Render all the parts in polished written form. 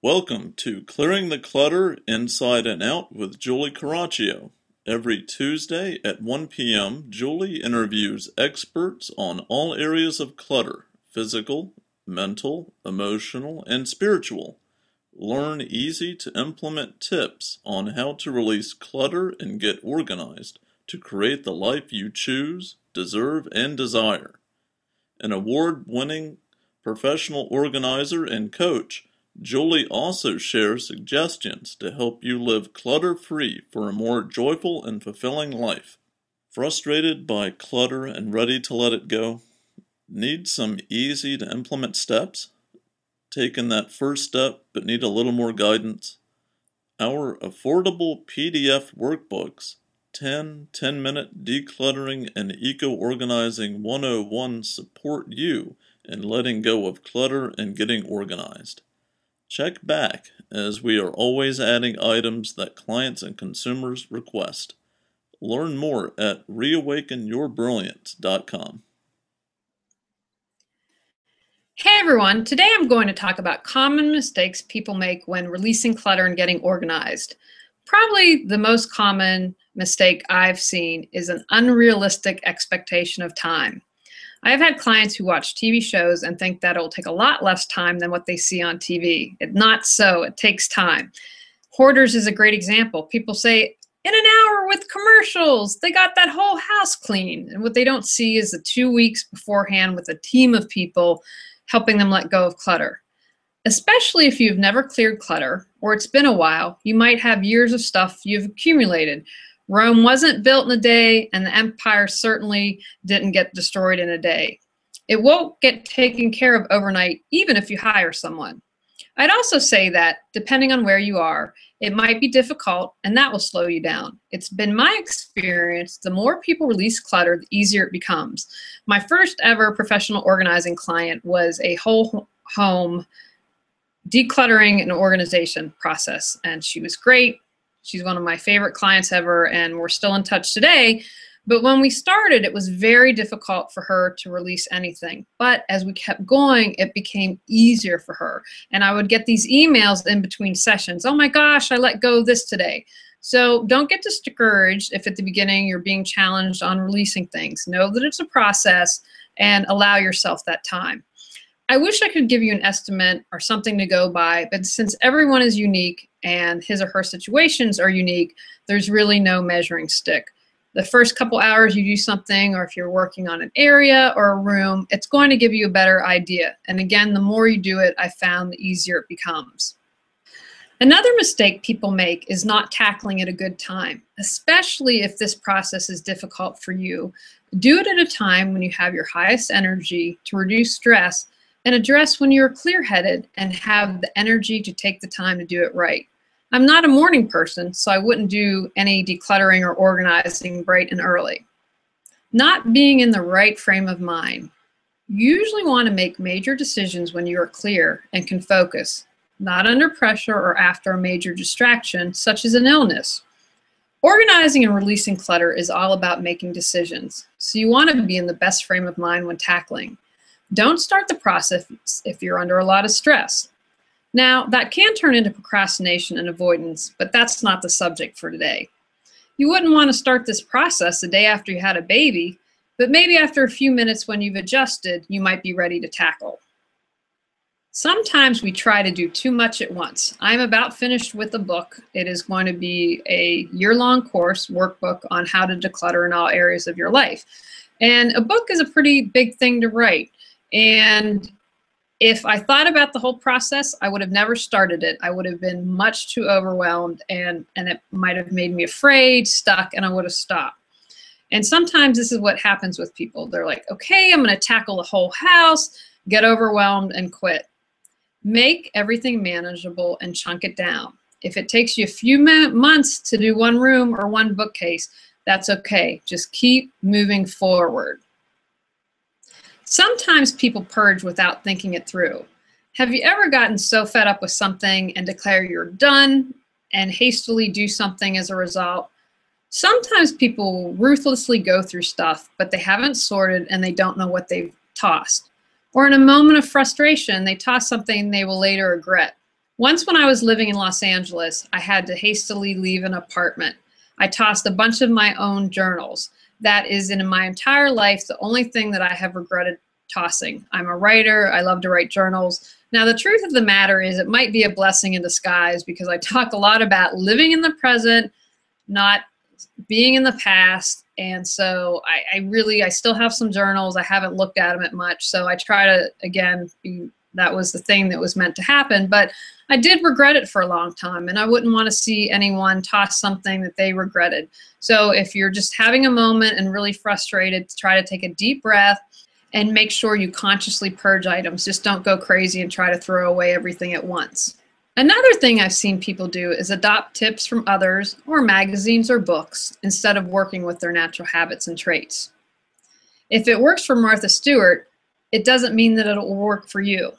Welcome to Clearing the Clutter Inside and Out with Julie Coraccio. Every Tuesday at 1 p.m., Julie interviews experts on all areas of clutter: physical, mental, emotional, and spiritual. Learn easy-to-implement tips on how to release clutter and get organized to create the life you choose, deserve, and desire. An award-winning professional organizer and coach, Julie also shares suggestions to help you live clutter-free for a more joyful and fulfilling life. Frustrated by clutter and ready to let it go? Need some easy-to-implement steps? Taken that first step but need a little more guidance? Our affordable PDF workbooks, 10 10-minute decluttering and eco-organizing 101 support you in letting go of clutter and getting organized. Check back, as we are always adding items that clients and consumers request. Learn more at reawakenyourbrilliance.com. Hey everyone, today I'm going to talk about common mistakes people make when releasing clutter and getting organized. Probably the most common mistake I've seen is an unrealistic expectation of time. I have had clients who watch TV shows and think that it'll take a lot less time than what they see on TV. Not so, it takes time. Hoarders is a great example. People say, in an hour with commercials, they got that whole house clean. And what they don't see is the 2 weeks beforehand with a team of people helping them let go of clutter. Especially if you've never cleared clutter, or it's been a while, you might have years of stuff you've accumulated. Rome wasn't built in a day, and the empire certainly didn't get destroyed in a day. It won't get taken care of overnight, even if you hire someone. I'd also say that, depending on where you are, it might be difficult, and that will slow you down. It's been my experience, the more people release clutter, the easier it becomes. My first ever professional organizing client was a whole home decluttering and organization process, and she was great. She's one of my favorite clients ever, and we're still in touch today. But when we started, it was very difficult for her to release anything. But as we kept going, it became easier for her. And I would get these emails in between sessions. Oh my gosh, I let go of this today. So don't get discouraged if at the beginning you're being challenged on releasing things. Know that it's a process and allow yourself that time. I wish I could give you an estimate or something to go by, but since everyone is unique and his or her situations are unique, there's really no measuring stick. The first couple hours you do something, or if you're working on an area or a room, it's going to give you a better idea. And again, the more you do it, I found the easier it becomes. Another mistake people make is not tackling at a good time, especially if this process is difficult for you. Do it at a time when you have your highest energy to reduce stress, and address when you're clear-headed and have the energy to take the time to do it right. I'm not a morning person, so I wouldn't do any decluttering or organizing bright and early. Not being in the right frame of mind. You usually want to make major decisions when you are clear and can focus, not under pressure or after a major distraction, such as an illness. Organizing and releasing clutter is all about making decisions, so you want to be in the best frame of mind when tackling. Don't start the process if you're under a lot of stress. Now, that can turn into procrastination and avoidance, but that's not the subject for today. You wouldn't want to start this process the day after you had a baby, but maybe after a few minutes when you've adjusted, you might be ready to tackle. Sometimes we try to do too much at once. I'm about finished with a book. It is going to be a year-long course workbook on how to declutter in all areas of your life. And a book is a pretty big thing to write. And if I thought about the whole process, I would have never started it. I would have been much too overwhelmed, and it might have made me afraid, stuck, and I would have stopped. And sometimes this is what happens with people. They're like, okay, I'm going to tackle the whole house, get overwhelmed, and quit. Make everything manageable and chunk it down. If it takes you a few months to do one room or one bookcase, that's okay. Just keep moving forward. Sometimes people purge without thinking it through. Have you ever gotten so fed up with something and declare you're done and hastily do something as a result? Sometimes people ruthlessly go through stuff, but they haven't sorted and they don't know what they've tossed. Or in a moment of frustration, they toss something they will later regret. Once when I was living in Los Angeles, I had to hastily leave an apartment. I tossed a bunch of my own journals. That is, in my entire life, the only thing that I have regretted tossing. I'm a writer. I love to write journals. Now, the truth of the matter is it might be a blessing in disguise because I talk a lot about living in the present, not being in the past. And so I still have some journals. I haven't looked at them at much. So I try to, again, that was the thing that was meant to happen. But I did regret it for a long time, and I wouldn't want to see anyone toss something that they regretted. So if you're just having a moment and really frustrated, try to take a deep breath and make sure you consciously purge items. Just don't go crazy and try to throw away everything at once. Another thing I've seen people do is adopt tips from others or magazines or books instead of working with their natural habits and traits. If it works for Martha Stewart, it doesn't mean that it will work for you.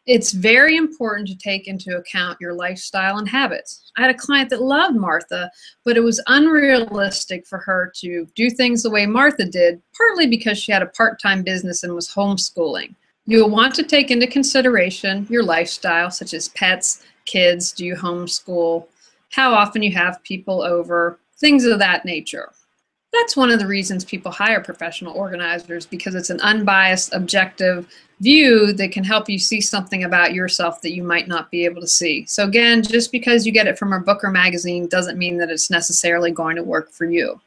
It's very important to take into account your lifestyle and habits. I had a client that loved Martha, but it was unrealistic for her to do things the way Martha did, partly because she had a part-time business and was homeschooling. You'll want to take into consideration your lifestyle, such as pets, kids, do you homeschool, how often you have people over, things of that nature. That's one of the reasons people hire professional organizers, because it's an unbiased, objective view that can help you see something about yourself that you might not be able to see. So again, just because you get it from a book or magazine doesn't mean that it's necessarily going to work for you.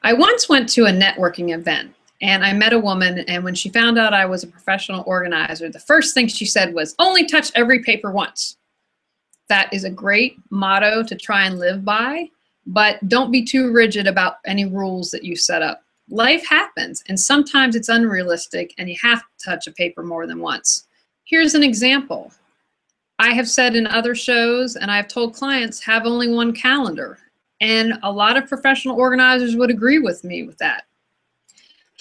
I once went to a networking event and I met a woman, and when she found out I was a professional organizer, the first thing she said was, "Only touch every paper once." That is a great motto to try and live by, but don't be too rigid about any rules that you set up. Life happens, and sometimes it's unrealistic, and you have to touch a paper more than once. Here's an example. I have said in other shows, and I've told clients, have only one calendar, and a lot of professional organizers would agree with me with that.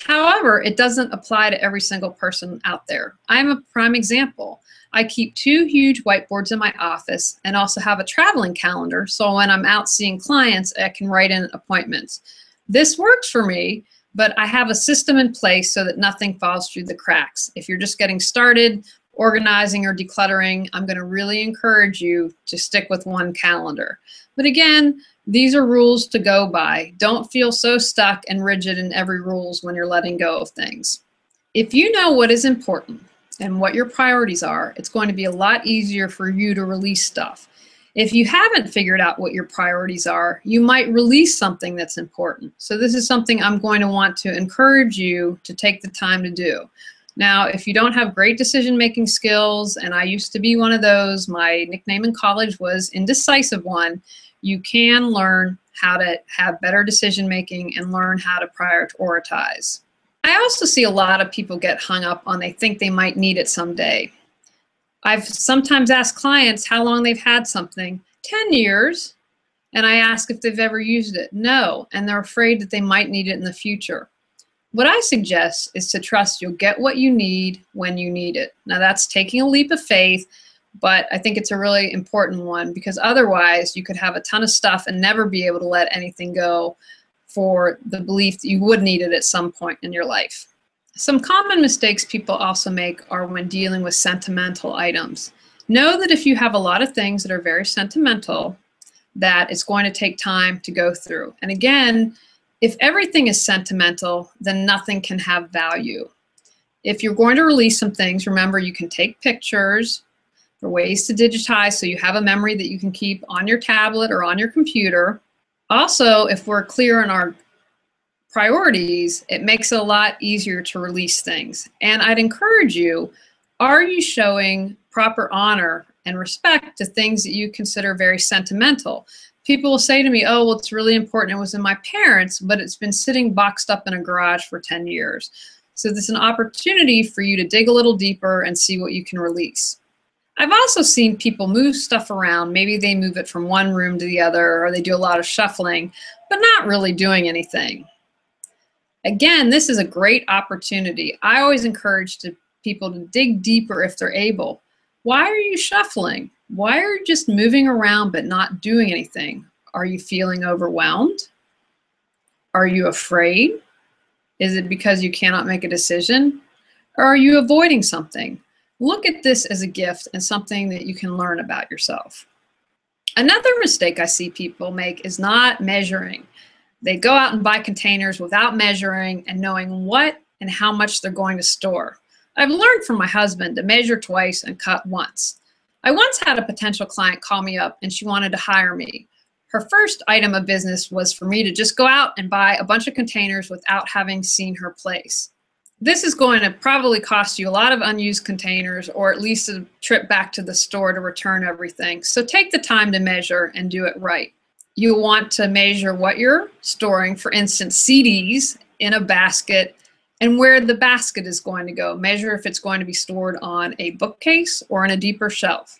However, it doesn't apply to every single person out there. I'm a prime example. I keep 2 huge whiteboards in my office and also have a traveling calendar, so when I'm out seeing clients, I can write in appointments. This works for me, but I have a system in place so that nothing falls through the cracks. If you're just getting started organizing or decluttering, I'm going to really encourage you to stick with one calendar. But again, these are rules to go by. Don't feel so stuck and rigid in every rules when you're letting go of things. If you know what is important and what your priorities are, it's going to be a lot easier for you to release stuff. If you haven't figured out what your priorities are, you might release something that's important. So this is something I'm going to want to encourage you to take the time to do. Now, if you don't have great decision-making skills, and I used to be one of those, my nickname in college was Indecisive One, you can learn how to have better decision-making and learn how to prioritize. I also see a lot of people get hung up on they think they might need it someday. I've sometimes asked clients how long they've had something. 10 years. And I ask if they've ever used it. No. And they're afraid that they might need it in the future. What I suggest is to trust you'll get what you need when you need it. Now that's taking a leap of faith, but I think it's a really important one, because otherwise you could have a ton of stuff and never be able to let anything go for the belief that you would need it at some point in your life. Some common mistakes people also make are when dealing with sentimental items. Know that if you have a lot of things that are very sentimental, that it's going to take time to go through. And again, if everything is sentimental, then nothing can have value. If you're going to release some things, remember you can take pictures. There are ways to digitize so you have a memory that you can keep on your tablet or on your computer. Also, if we're clear on our priorities, it makes it a lot easier to release things. And I'd encourage you, are you showing proper honor and respect to things that you consider very sentimental? People will say to me, oh, well, it's really important. It was in my parents, but it's been sitting boxed up in a garage for 10 years. So there's an opportunity for you to dig a little deeper and see what you can release. I've also seen people move stuff around. Maybe they move it from one room to the other, or they do a lot of shuffling, but not really doing anything. Again, this is a great opportunity. I always encourage people to dig deeper if they're able. Why are you shuffling? Why are you just moving around but not doing anything? Are you feeling overwhelmed? Are you afraid? Is it because you cannot make a decision? Or are you avoiding something? Look at this as a gift and something that you can learn about yourself. Another mistake I see people make is not measuring. They go out and buy containers without measuring and knowing what and how much they're going to store. I've learned from my husband to measure twice and cut once. I once had a potential client call me up and she wanted to hire me. Her first item of business was for me to just go out and buy a bunch of containers without having seen her place. This is going to probably cost you a lot of unused containers, or at least a trip back to the store to return everything. So take the time to measure and do it right. You'll want to measure what you're storing, for instance, CDs in a basket, and where the basket is going to go. Measure if it's going to be stored on a bookcase or on a deeper shelf.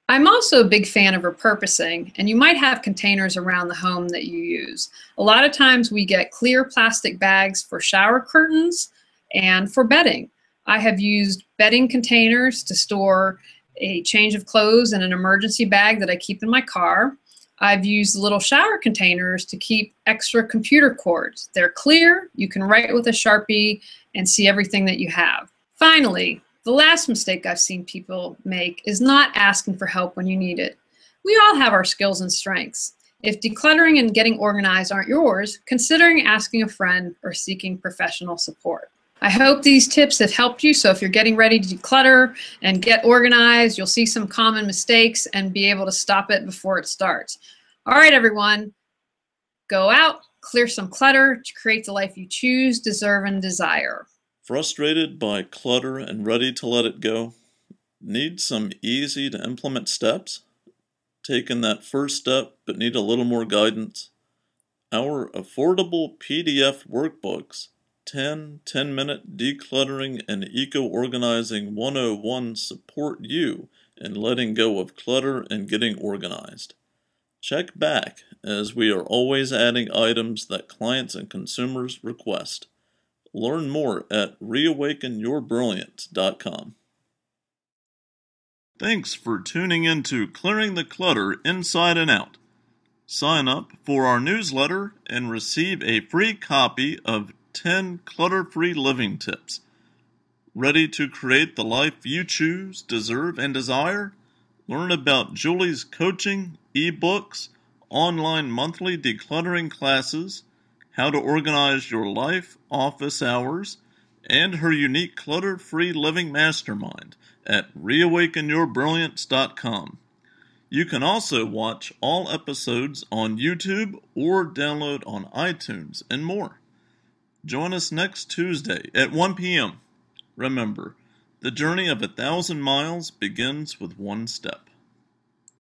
I'm also a big fan of repurposing, and you might have containers around the home that you use. A lot of times we get clear plastic bags for shower curtains and for bedding. I have used bedding containers to store a change of clothes and an emergency bag that I keep in my car. I've used little shower containers to keep extra computer cords. They're clear, you can write with a Sharpie and see everything that you have. Finally, the last mistake I've seen people make is not asking for help when you need it. We all have our skills and strengths. If decluttering and getting organized aren't yours, considering asking a friend or seeking professional support. I hope these tips have helped you, so if you're getting ready to declutter and get organized, you'll see some common mistakes and be able to stop it before it starts. All right, everyone, go out, clear some clutter to create the life you choose, deserve, and desire. Frustrated by clutter and ready to let it go? Need some easy to implement steps? Taken that first step but need a little more guidance? Our affordable PDF workbooks, 10-minute decluttering and eco-organizing 101 support you in letting go of clutter and getting organized. Check back, as we are always adding items that clients and consumers request. Learn more at reawakenyourbrilliance.com. Thanks for tuning in to Clearing the Clutter Inside and Out. Sign up for our newsletter and receive a free copy of 10 clutter-free living tips. Ready to create the life you choose, deserve, and desire? Learn about Julie's coaching, ebooks, online monthly decluttering classes, how to organize your life, office hours, and her unique clutter-free living mastermind at reawakenyourbrilliance.com. You can also watch all episodes on YouTube or download on iTunes and more. Join us next Tuesday at 1 p.m. Remember, the journey of 1,000 miles begins with one step.